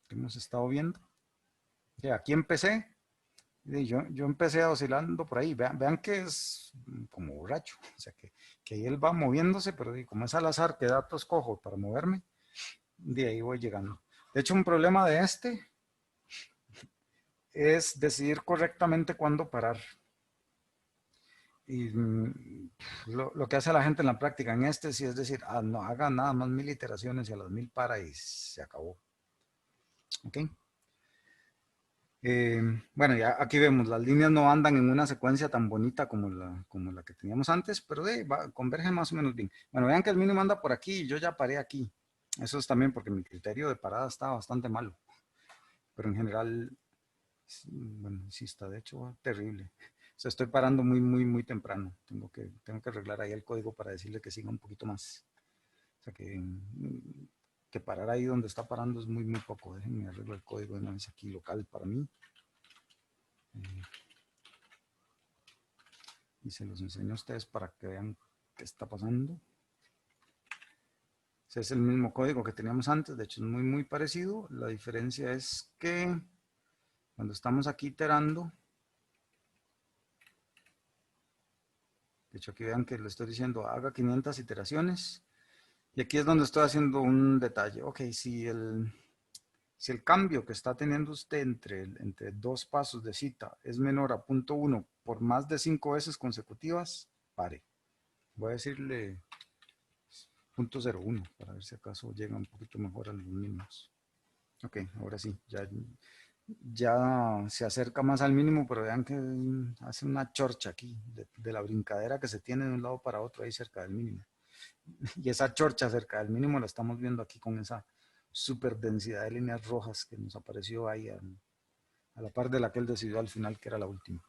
que hemos estado viendo. Aquí empecé, yo empecé oscilando por ahí. Vean que es como borracho, o sea que ahí él va moviéndose, pero como es al azar qué datos cojo para moverme, de ahí voy llegando. De hecho, un problema de este es decidir correctamente cuándo parar. Y lo que hace la gente en la práctica en este sí es decir, no haga nada más 1000 iteraciones y a las 1000 para y se acabó. ¿Ok? Bueno, ya aquí vemos, las líneas no andan en una secuencia tan bonita como la que teníamos antes, pero converge más o menos bien. Bueno, vean que el mínimo anda por aquí y yo ya paré aquí. Eso es también porque mi criterio de parada está bastante malo. Pero en general, bueno, sí está de hecho terrible. O sea, estoy parando muy temprano. Tengo que arreglar ahí el código para decirle que siga un poquito más. O sea, que parar ahí donde está parando es muy poco. Déjenme arreglar el código de una vez aquí local para mí. Y se los enseño a ustedes para que vean qué está pasando. Ese es el mismo código que teníamos antes, de hecho es muy parecido. La diferencia es que cuando estamos aquí iterando, de hecho aquí vean que le estoy diciendo haga 500 iteraciones, y aquí es donde estoy haciendo un detalle. Ok, si el cambio que está teniendo usted entre dos pasos de cita es menor a 0.1 por más de 5 veces consecutivas, pare. Voy a decirle 0.01 para ver si acaso llega un poquito mejor a los mínimos. Ok, ahora sí, ya se acerca más al mínimo, pero vean que hace una chorcha aquí de la brincadera que se tiene de un lado para otro ahí cerca del mínimo. Y esa chorcha cerca del mínimo la estamos viendo aquí con esa super densidad de líneas rojas que nos apareció ahí a la par de la que él decidió al final que era la última.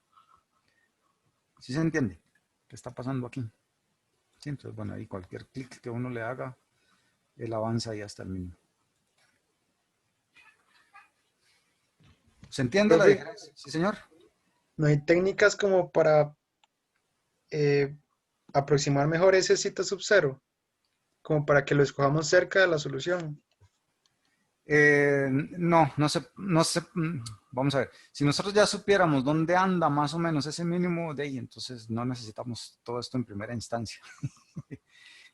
¿Sí se entiende qué está pasando aquí? Sí, entonces bueno, ahí cualquier clic que uno le haga, él avanza ahí hasta el mínimo. ¿Se entiende la diferencia? Sí, señor. ¿No hay técnicas como para aproximar mejor ese cita sub cero? Como para que lo escojamos cerca de la solución. No sé, vamos a ver, si nosotros ya supiéramos dónde anda más o menos ese mínimo de ahí, entonces no necesitamos todo esto en primera instancia.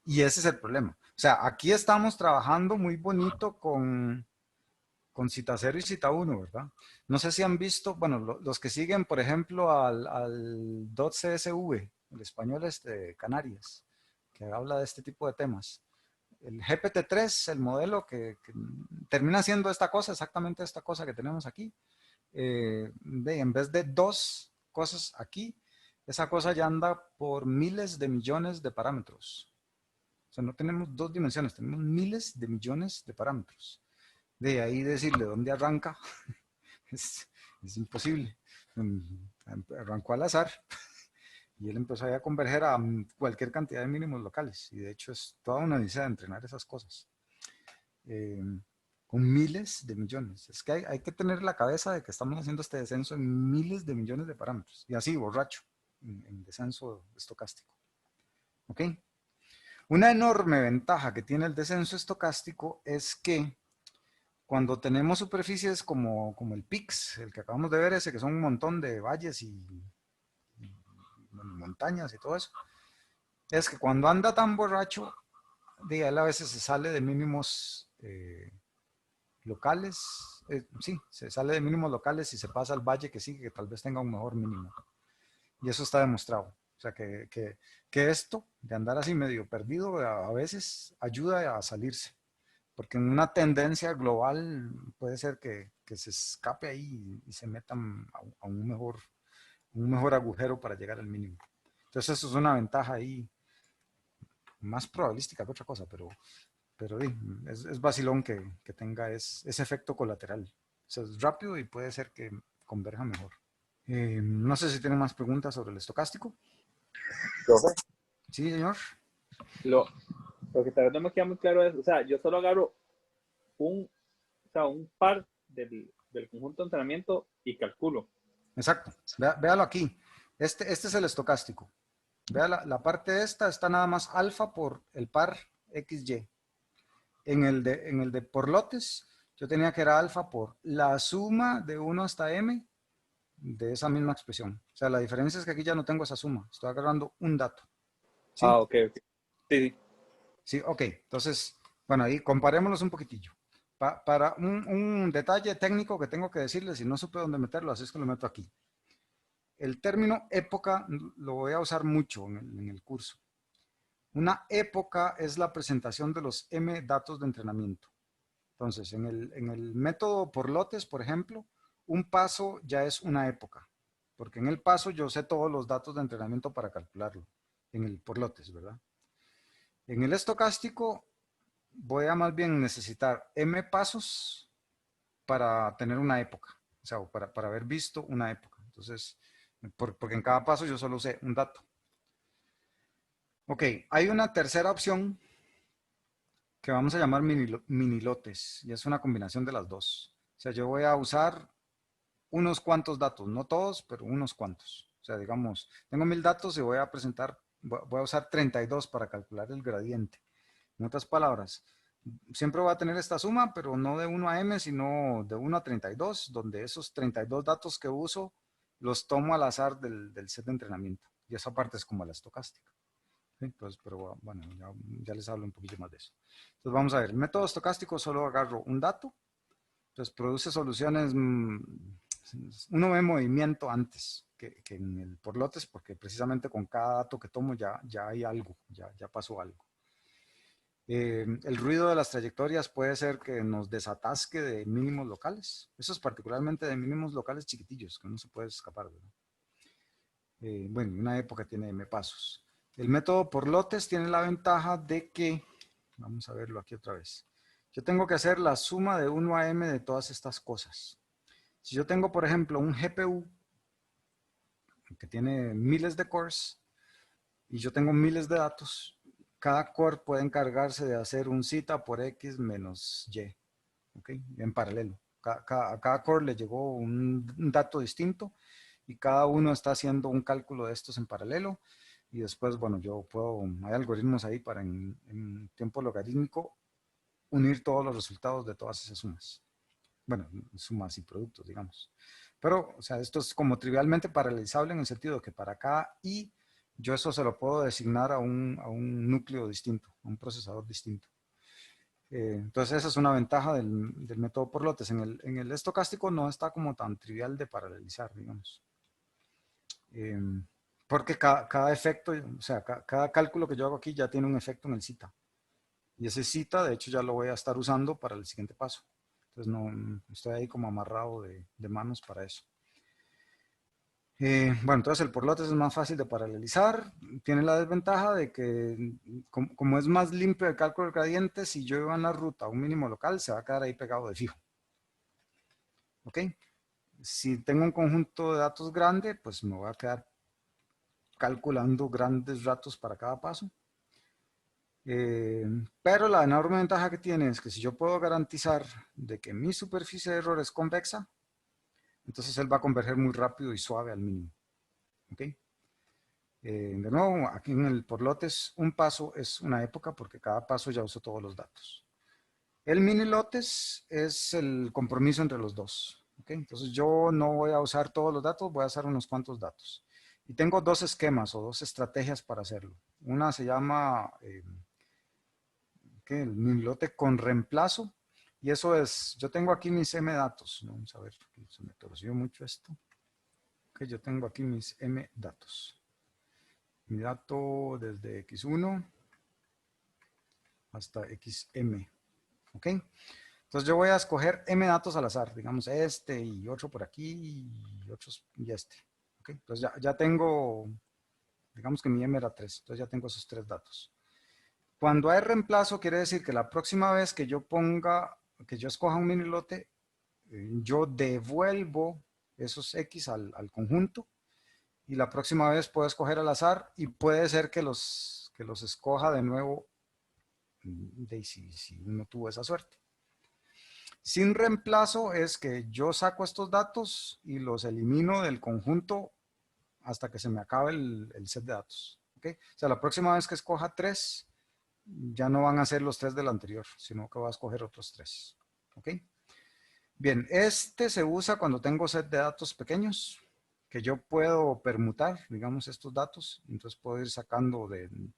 Y ese es el problema. O sea, aquí estamos trabajando muy bonito con cita 0 y cita 1, ¿verdad? No sé si han visto, bueno, los que siguen, por ejemplo, al .csv, el español de Canarias, que habla de este tipo de temas. El GPT-3, el modelo que termina siendo esta cosa, exactamente esta cosa que tenemos aquí, en vez de dos cosas aquí, esa cosa ya anda por miles de millones de parámetros. O sea, no tenemos dos dimensiones, tenemos miles de millones de parámetros. De ahí decirle dónde arranca es imposible. Arrancó al azar y él empezó a converger a cualquier cantidad de mínimos locales, y de hecho es toda una odisea de entrenar esas cosas con miles de millones. Es que hay que tener la cabeza de que estamos haciendo este descenso en miles de millones de parámetros, y así borracho en descenso estocástico. ¿Ok? Una enorme ventaja que tiene el descenso estocástico es que cuando tenemos superficies como el PIX, el que acabamos de ver, ese que son un montón de valles y montañas y todo eso, es que cuando anda tan borracho, él a veces se sale de mínimos locales, sí, se sale de mínimos locales y se pasa al valle que sigue, que tal vez tenga un mejor mínimo. Y eso está demostrado. O sea, que esto de andar así medio perdido a veces ayuda a salirse. Porque en una tendencia global puede ser que se escape ahí y se metan a un mejor un mejor agujero para llegar al mínimo. Entonces eso es una ventaja ahí, más probabilística que otra cosa, pero es vacilón que tenga ese efecto colateral. O sea, es rápido y puede ser que converja mejor. No sé si tienen más preguntas sobre el estocástico. Profe, Sí, señor. lo que tal vez no me queda muy claro es, o sea, yo solo agarro un par del conjunto de entrenamiento y calculo. Exacto. Véalo aquí. Este es el estocástico. Vea la parte esta está nada más alfa por el par XY. En el de por lotes, yo tenía que era alfa por la suma de 1 hasta m de esa misma expresión. O sea, la diferencia es que aquí ya no tengo esa suma. Estoy agarrando un dato. ¿Sí? Ah, ok. Sí. Sí, ok. Entonces, bueno, ahí comparémoslos un poquitillo. Para un detalle técnico que tengo que decirles, y no supe dónde meterlo, así es que lo meto aquí. El término época lo voy a usar mucho en el curso. Una época es la presentación de los M datos de entrenamiento. Entonces, en el método por lotes, por ejemplo, un paso ya es una época, porque en el paso yo sé todos los datos de entrenamiento para calcularlo, en el por lotes, ¿verdad? En el estocástico voy a más bien necesitar M pasos para tener una época, o sea, para haber visto una época. Entonces, porque en cada paso yo solo sé un dato. Ok, hay una tercera opción que vamos a llamar mini lotes, y es una combinación de las dos. O sea, yo voy a usar unos cuantos datos, no todos, pero unos cuantos. O sea, digamos, tengo 1000 datos y voy a usar 32 para calcular el gradiente. En otras palabras, siempre voy a tener esta suma, pero no de 1 a m, sino de 1 a 32, donde esos 32 datos que uso los tomo al azar del set de entrenamiento. Y esa parte es como la estocástica. Entonces, pero bueno, ya les hablo un poquito más de eso. Entonces vamos a ver, el método estocástico solo agarro un dato, entonces produce soluciones, uno ve movimiento antes que en el por lotes, porque precisamente con cada dato que tomo ya hay algo, ya pasó algo. El ruido de las trayectorias puede ser que nos desatasque de mínimos locales, eso es particularmente de mínimos locales chiquitillos, que no se puede escapar, ¿verdad? Bueno, una época tiene m pasos. El método por lotes tiene la ventaja de que, vamos a verlo aquí otra vez, yo tengo que hacer la suma de 1 a m de todas estas cosas. Si yo tengo, por ejemplo, un GPU que tiene miles de cores y yo tengo miles de datos, cada core puede encargarse de hacer un zeta por x menos y, ¿ok? En paralelo. A cada core le llegó un dato distinto y cada uno está haciendo un cálculo de estos en paralelo. Y después, bueno, hay algoritmos ahí para en tiempo logarítmico unir todos los resultados de todas esas sumas. Bueno, sumas y productos, digamos. Pero, o sea, esto es como trivialmente paralelizable en el sentido de que para cada i, yo eso se lo puedo designar a un núcleo distinto, a un procesador distinto. Entonces, esa es una ventaja del método por lotes. En el estocástico no está como tan trivial de paralelizar, digamos. Porque cada efecto, o sea, cada cálculo que yo hago aquí ya tiene un efecto en el zeta. Y ese zeta, de hecho, ya lo voy a estar usando para el siguiente paso. Entonces, no estoy ahí como amarrado de manos para eso. Bueno, entonces el por lotes es más fácil de paralelizar. Tiene la desventaja de que, como es más limpio el cálculo del gradiente, si yo iba en la ruta a un mínimo local, se va a quedar ahí pegado de fijo. ¿Ok? Si tengo un conjunto de datos grande, pues me voy a quedar calculando grandes ratos para cada paso. Pero la enorme ventaja que tiene es que si yo puedo garantizar de que mi superficie de error es convexa, entonces él va a converger muy rápido y suave al mínimo. ¿Ok? De nuevo, aquí en el por lotes, un paso es una época porque cada paso ya uso todos los datos. El mini lotes es el compromiso entre los dos. ¿Ok? Entonces yo no voy a usar todos los datos, voy a usar unos cuantos datos. Y tengo dos esquemas o dos estrategias para hacerlo. Una se llama el mini lote con reemplazo. Y eso es, yo tengo aquí mis M datos. Vamos a ver, se me torció mucho esto. Ok, yo tengo aquí mis M datos. Mi dato desde X1 hasta XM. ¿Ok? Entonces yo voy a escoger M datos al azar. Digamos este y otro por aquí y otros y este. ¿Okay? Entonces ya tengo, digamos que mi M era 3, entonces ya tengo esos 3 datos. Cuando hay reemplazo, quiere decir que la próxima vez que yo escoja un mini lote, yo devuelvo esos X al conjunto, y la próxima vez puedo escoger al azar, y puede ser que los escoja de nuevo si uno tuvo esa suerte. Sin reemplazo es que yo saco estos datos y los elimino del conjunto hasta que se me acabe el set de datos. ¿Okay? O sea, la próxima vez que escoja 3, ya no van a ser los 3 del anterior, sino que voy a escoger otros 3. ¿Ok? Bien, este se usa cuando tengo set de datos pequeños, que yo puedo permutar, digamos, estos datos. Entonces puedo ir sacando del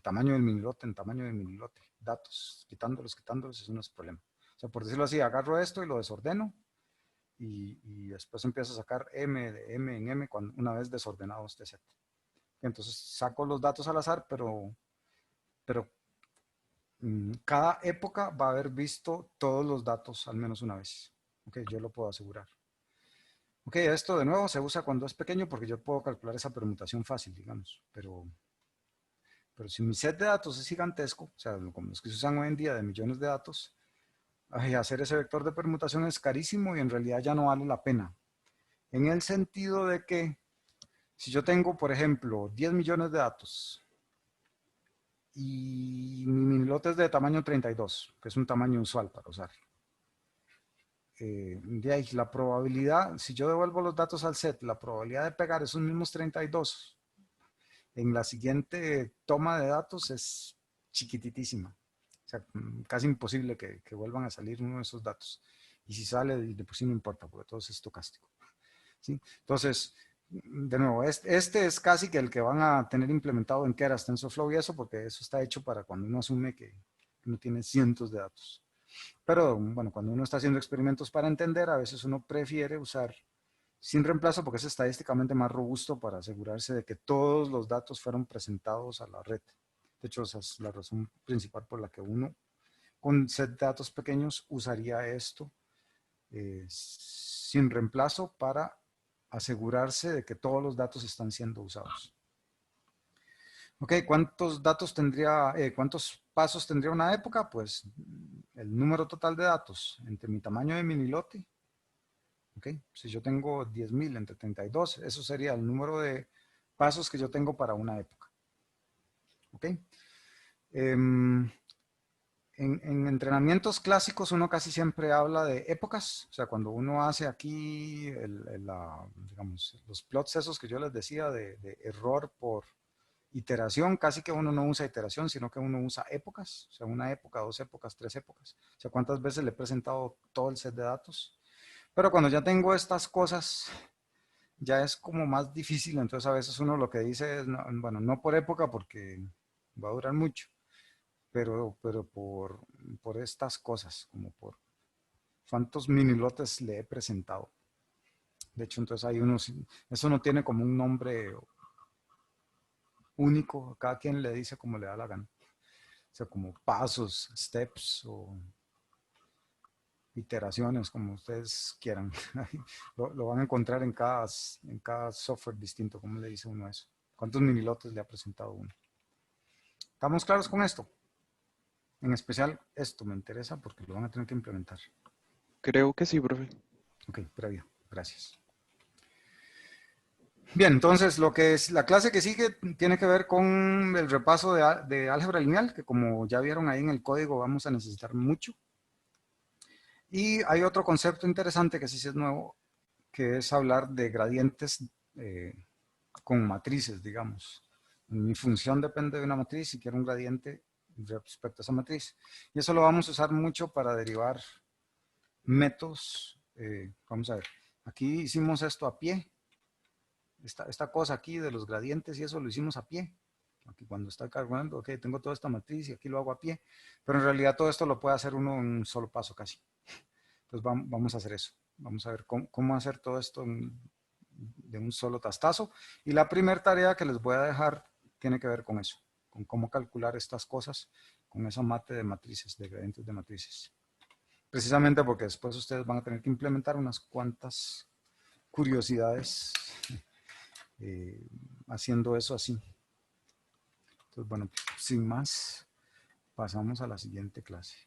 tamaño del minilote en tamaño del minilote datos, quitándolos, eso no es problema. O sea, por decirlo así, agarro esto y lo desordeno, y después empiezo a sacar M de M en M una vez desordenado este set. Entonces saco los datos al azar, pero cada época va a haber visto todos los datos al menos una vez. Ok, yo lo puedo asegurar. Ok, esto de nuevo se usa cuando es pequeño porque yo puedo calcular esa permutación fácil, digamos. Pero si mi set de datos es gigantesco, o sea, como los que se usan hoy en día de millones de datos, hacer ese vector de permutación es carísimo y en realidad ya no vale la pena. En el sentido de que si yo tengo, por ejemplo, 10 millones de datos y mi minilote es de tamaño 32, que es un tamaño usual para usar, de ahí la probabilidad, si yo devuelvo los datos al set, la probabilidad de pegar esos mismos 32 en la siguiente toma de datos es chiquititísima. O sea, casi imposible que vuelvan a salir uno de esos datos. Y si sale, de por sí no importa, porque todo es estocástico. ¿Sí? Entonces, de nuevo, este es casi que el que van a tener implementado en Keras, TensorFlow y eso, porque eso está hecho para cuando uno asume que uno tiene cientos de datos. Pero, bueno, cuando uno está haciendo experimentos para entender, a veces uno prefiere usar sin reemplazo porque es estadísticamente más robusto para asegurarse de que todos los datos fueron presentados a la red. De hecho, esa es la razón principal por la que uno con set de datos pequeños usaría esto sin reemplazo para asegurarse de que todos los datos están siendo usados. Ok, ¿cuántos pasos tendría una época? Pues el número total de datos entre mi tamaño de minilote. Okay. Si yo tengo 10.000 entre 32, eso sería el número de pasos que yo tengo para una época. Okay. En entrenamientos clásicos uno casi siempre habla de épocas, o sea, cuando uno hace aquí digamos, los plots esos que yo les decía de error por iteración, casi que uno no usa iteración, sino que uno usa épocas, o sea, una época, 2 épocas, 3 épocas, o sea, cuántas veces le he presentado todo el set de datos. Pero cuando ya tengo estas cosas, ya es como más difícil, entonces a veces uno lo que dice es, no, bueno, no por época porque va a durar mucho, pero por estas cosas, como por cuántos minilotes le he presentado. De hecho, entonces hay unos, eso no tiene como un nombre único, cada quien le dice como le da la gana. O sea, como pasos, steps o iteraciones, como ustedes quieran. Lo van a encontrar en cada software distinto, como le dice uno a eso. ¿Cuántos minilotes le ha presentado uno? ¿Estamos claros con esto? En especial esto me interesa porque lo van a tener que implementar. Creo que sí, profe. Ok, previo. Gracias. Bien, entonces la clase que sigue tiene que ver con el repaso de álgebra lineal, que como ya vieron ahí en el código vamos a necesitar mucho. Y hay otro concepto interesante que sí es nuevo, que es hablar de gradientes con matrices, digamos. Mi función depende de una matriz y quiero un gradiente respecto a esa matriz. Y eso lo vamos a usar mucho para derivar métodos. Vamos a ver, aquí hicimos esto a pie. Esta cosa aquí de los gradientes y eso lo hicimos a pie. Aquí cuando está cargando, ok, tengo toda esta matriz y aquí lo hago a pie. Pero en realidad todo esto lo puede hacer uno en un solo paso casi. Entonces vamos a hacer eso. Vamos a ver cómo hacer todo esto de un solo tastazo. Y la primera tarea que les voy a dejar tiene que ver con eso, con cómo calcular estas cosas con esa mate de matrices, de gradientes de matrices. Precisamente porque después ustedes van a tener que implementar unas cuantas curiosidades haciendo eso así. Entonces, bueno, sin más, pasamos a la siguiente clase.